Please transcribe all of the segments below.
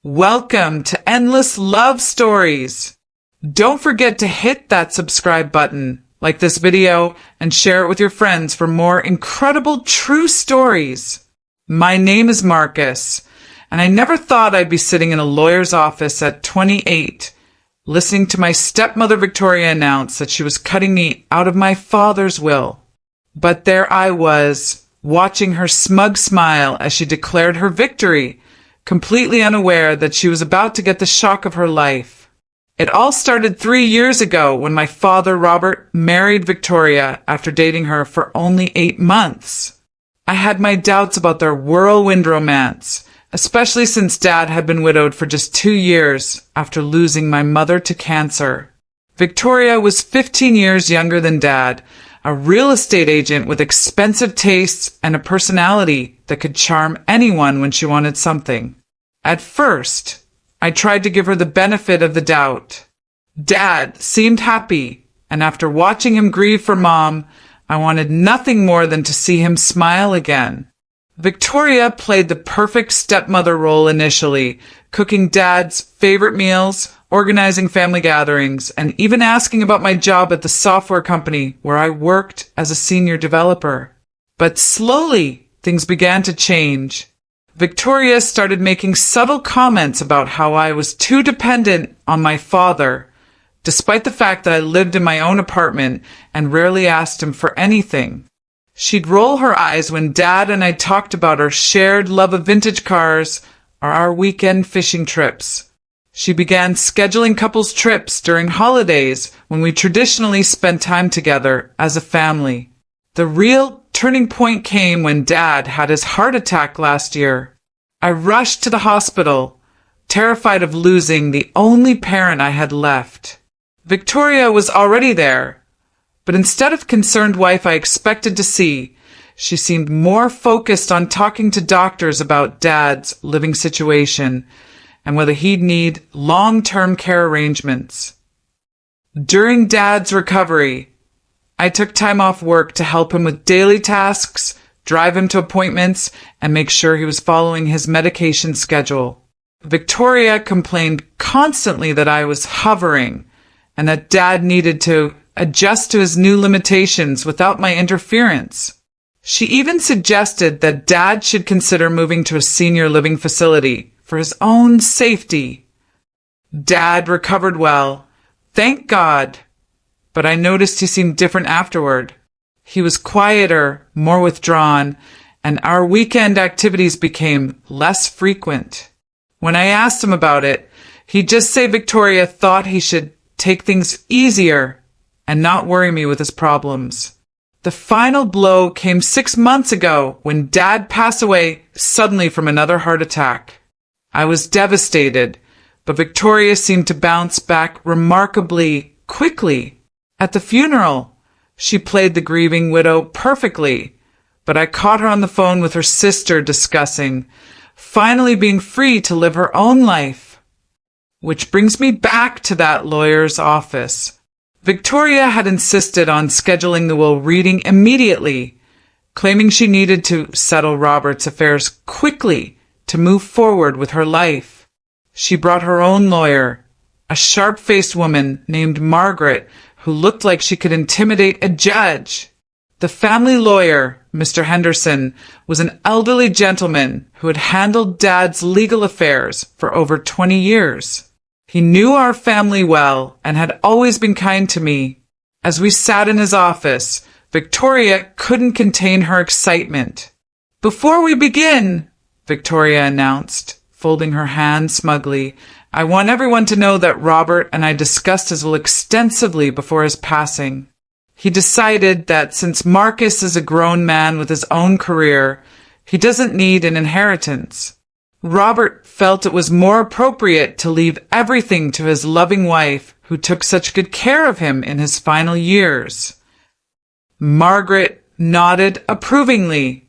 Welcome to Endless Love Stories. Don't forget to hit that subscribe button, like this video, and share it with your friends for more incredible true stories. My name is Marcus, and I never thought I'd be sitting in a lawyer's office at 28, listening to my stepmother Victoria announce that she was cutting me out of my father's will. But there I was, watching her smug smile as she declared her victory, completely unaware that she was about to get the shock of her life. It all started 3 years ago when my father, Robert, married Victoria after dating her for only 8 months. I had my doubts about their whirlwind romance, especially since Dad had been widowed for just 2 years after losing my mother to cancer. Victoria was 15 years younger than Dad, a real estate agent with expensive tastes and a personality that could charm anyone when she wanted something. At first, I tried to give her the benefit of the doubt. Dad seemed happy, and after watching him grieve for Mom, I wanted nothing more than to see him smile again. Victoria played the perfect stepmother role initially, cooking Dad's favorite meals, organizing family gatherings, and even asking about my job at the software company where I worked as a senior developer. But slowly, things began to change. Victoria started making subtle comments about how I was too dependent on my father, despite the fact that I lived in my own apartment and rarely asked him for anything. She'd roll her eyes when Dad and I talked about our shared love of vintage cars or our weekend fishing trips. She began scheduling couples trips during holidays when we traditionally spent time together as a family. The real turning point came when Dad had his heart attack last year. I rushed to the hospital, terrified of losing the only parent I had left. Victoria was already there, but instead of concerned wife I expected to see, she seemed more focused on talking to doctors about Dad's living situation and whether he'd need long-term care arrangements. During Dad's recovery, I took time off work to help him with daily tasks, drive him to appointments, and make sure he was following his medication schedule. Victoria complained constantly that I was hovering and that Dad needed to adjust to his new limitations without my interference. She even suggested that Dad should consider moving to a senior living facility for his own safety. Dad recovered well, thank God, but I noticed he seemed different afterward. He was quieter, more withdrawn, and our weekend activities became less frequent. When I asked him about it, he'd just say Victoria thought he should take things easier and not worry me with his problems. The final blow came 6 months ago when Dad passed away suddenly from another heart attack. I was devastated, but Victoria seemed to bounce back remarkably quickly. At the funeral, she played the grieving widow perfectly, but I caught her on the phone with her sister discussing finally being free to live her own life. Which brings me back to that lawyer's office. Victoria had insisted on scheduling the will reading immediately, claiming she needed to settle Robert's affairs quickly to move forward with her life. She brought her own lawyer, a sharp-faced woman named Margaret, who looked like she could intimidate a judge. The family lawyer, Mr. Henderson, was an elderly gentleman who had handled Dad's legal affairs for over 20 years. He knew our family well and had always been kind to me. As we sat in his office, Victoria couldn't contain her excitement. "Before we begin," Victoria announced, folding her hands smugly, "I want everyone to know that Robert and I discussed his will extensively before his passing. He decided that since Marcus is a grown man with his own career, he doesn't need an inheritance. Robert felt it was more appropriate to leave everything to his loving wife, who took such good care of him in his final years." Margaret nodded approvingly,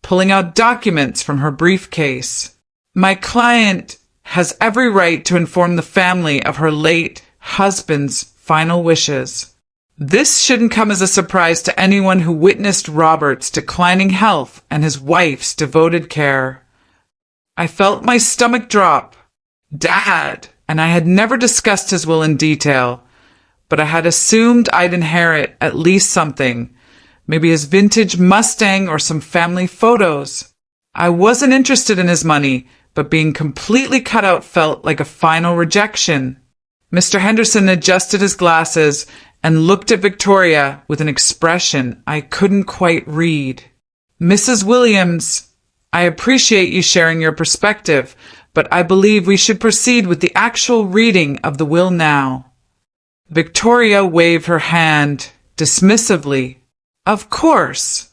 pulling out documents from her briefcase. "My client has every right to inform the family of her late husband's final wishes. This shouldn't come as a surprise to anyone who witnessed Robert's declining health and his wife's devoted care." I felt my stomach drop. Dad, and I had never discussed his will in detail, but I had assumed I'd inherit at least something, maybe his vintage Mustang or some family photos. I wasn't interested in his money, but being completely cut out felt like a final rejection. Mr. Henderson adjusted his glasses and looked at Victoria with an expression I couldn't quite read. Mrs. Williams, I appreciate you sharing your perspective, but I believe we should proceed with the actual reading of the will now. Victoria waved her hand dismissively. Of course,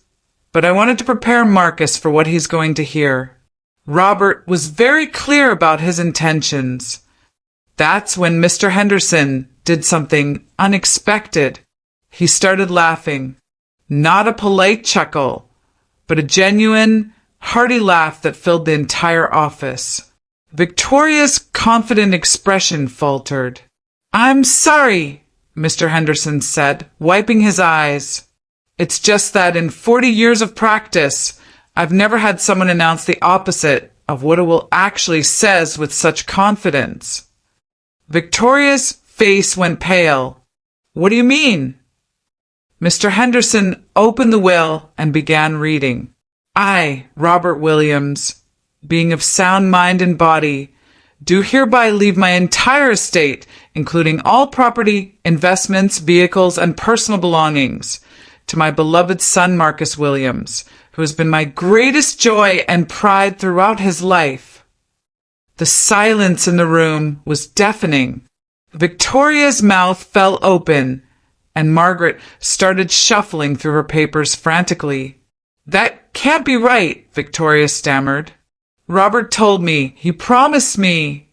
but I wanted to prepare Marcus for what he's going to hear. Robert was very clear about his intentions. That's when Mr. Henderson did something unexpected. He started laughing. Not a polite chuckle, but a genuine, hearty laugh that filled the entire office. Victoria's confident expression faltered. I'm sorry, Mr. Henderson said, wiping his eyes. It's just that in 40 years of practice, I've never had someone announce the opposite of what a will actually says with such confidence. Victoria's face went pale. What do you mean? Mr. Henderson opened the will and began reading. I, Robert Williams, being of sound mind and body, do hereby leave my entire estate, including all property, investments, vehicles, and personal belongings, to my beloved son Marcus Williams, who has been my greatest joy and pride throughout his life. The silence in the room was deafening. Victoria's mouth fell open, and Margaret started shuffling through her papers frantically. That can't be right, Victoria stammered. Robert told me. He promised me.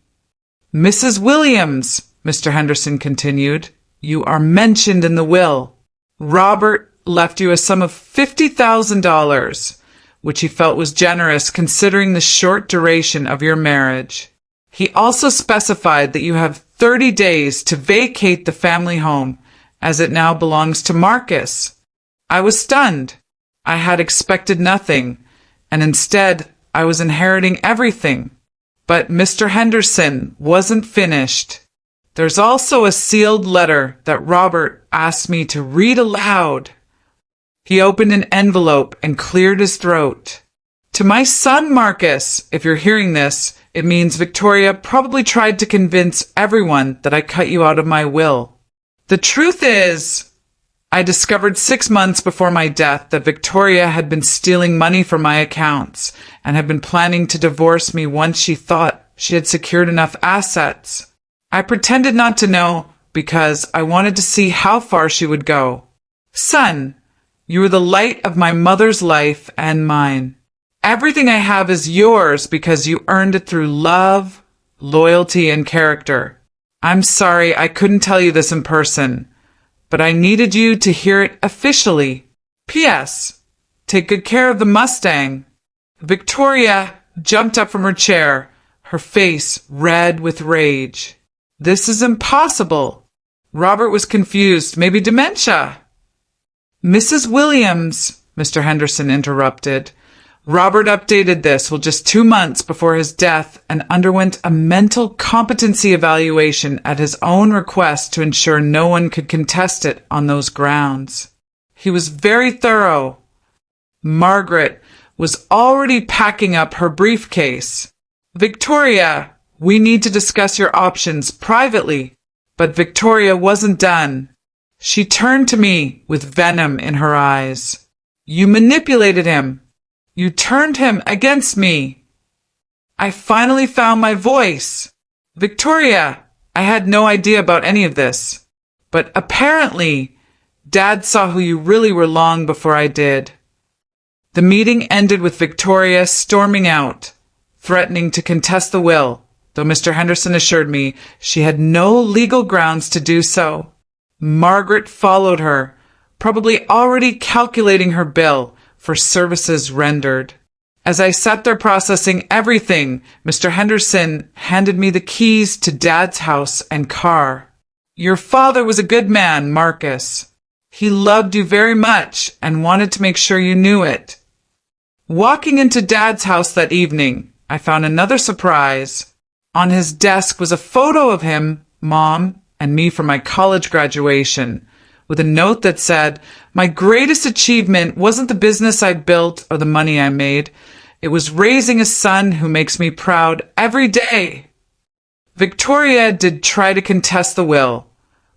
Mrs. Williams, Mr. Henderson continued, you are mentioned in the will. Robert left you a sum of $50,000, which he felt was generous considering the short duration of your marriage. He also specified that you have 30 days to vacate the family home, as it now belongs to Marcus. I was stunned. I had expected nothing, and instead I was inheriting everything. But Mr. Henderson wasn't finished. There's also a sealed letter that Robert asked me to read aloud. He opened an envelope and cleared his throat. To my son Marcus, if you're hearing this, it means Victoria probably tried to convince everyone that I cut you out of my will. The truth is, I discovered 6 months before my death that Victoria had been stealing money from my accounts and had been planning to divorce me once she thought she had secured enough assets. I pretended not to know because I wanted to see how far she would go. Son, you are the light of my mother's life and mine. Everything I have is yours because you earned it through love, loyalty, and character. I'm sorry I couldn't tell you this in person, but I needed you to hear it officially. P.S. Take good care of the Mustang. Victoria jumped up from her chair, her face red with rage. This is impossible. Robert was confused. Maybe dementia. Mrs. Williams, Mr. Henderson interrupted. Robert updated this just 2 months before his death and underwent a mental competency evaluation at his own request to ensure no one could contest it on those grounds. He was very thorough. Margaret was already packing up her briefcase. Victoria, we need to discuss your options privately. But Victoria wasn't done. She turned to me with venom in her eyes. You manipulated him. You turned him against me. I finally found my voice. Victoria, I had no idea about any of this. But apparently, Dad saw who you really were long before I did. The meeting ended with Victoria storming out, threatening to contest the will, though Mr. Henderson assured me she had no legal grounds to do so. Margaret followed her, probably already calculating her bill for services rendered. As I sat there processing everything, Mr. Henderson handed me the keys to Dad's house and car. Your father was a good man, Marcus. He loved you very much and wanted to make sure you knew it. Walking into Dad's house that evening, I found another surprise. On his desk was a photo of him, Mom, and me from my college graduation, with a note that said, "My greatest achievement wasn't the business I built or the money I made. It was raising a son who makes me proud every day." Victoria did try to contest the will,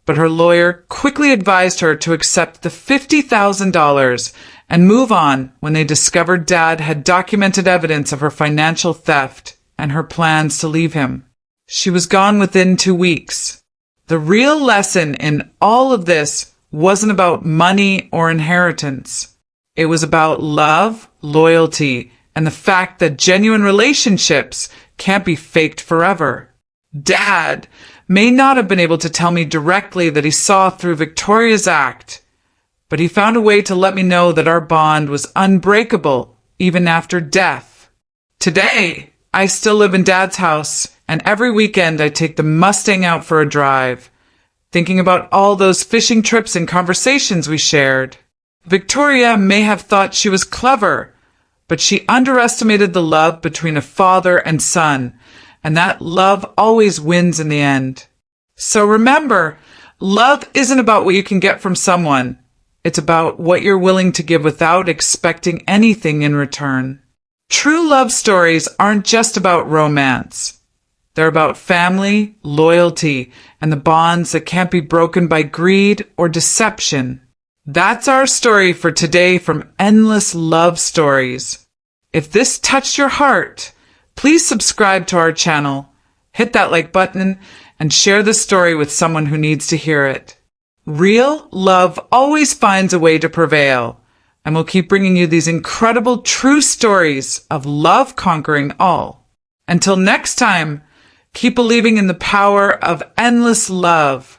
but her lawyer quickly advised her to accept the $50,000 and move on when they discovered Dad had documented evidence of her financial theft and her plans to leave him. She was gone within 2 weeks. The real lesson in all of this wasn't about money or inheritance. It was about love, loyalty, and the fact that genuine relationships can't be faked forever. Dad may not have been able to tell me directly that he saw through Victoria's act, but he found a way to let me know that our bond was unbreakable even after death. Today, I still live in Dad's house, and every weekend I take the Mustang out for a drive, thinking about all those fishing trips and conversations we shared. Victoria may have thought she was clever, but she underestimated the love between a father and son, and that love always wins in the end. So remember, love isn't about what you can get from someone. It's about what you're willing to give without expecting anything in return. True love stories aren't just about romance. They're about family, loyalty, and the bonds that can't be broken by greed or deception. That's our story for today from Endless Love Stories. If this touched your heart, please subscribe to our channel, hit that like button, and share the story with someone who needs to hear it. Real love always finds a way to prevail, and we'll keep bringing you these incredible true stories of love conquering all. Until next time, keep believing in the power of endless love.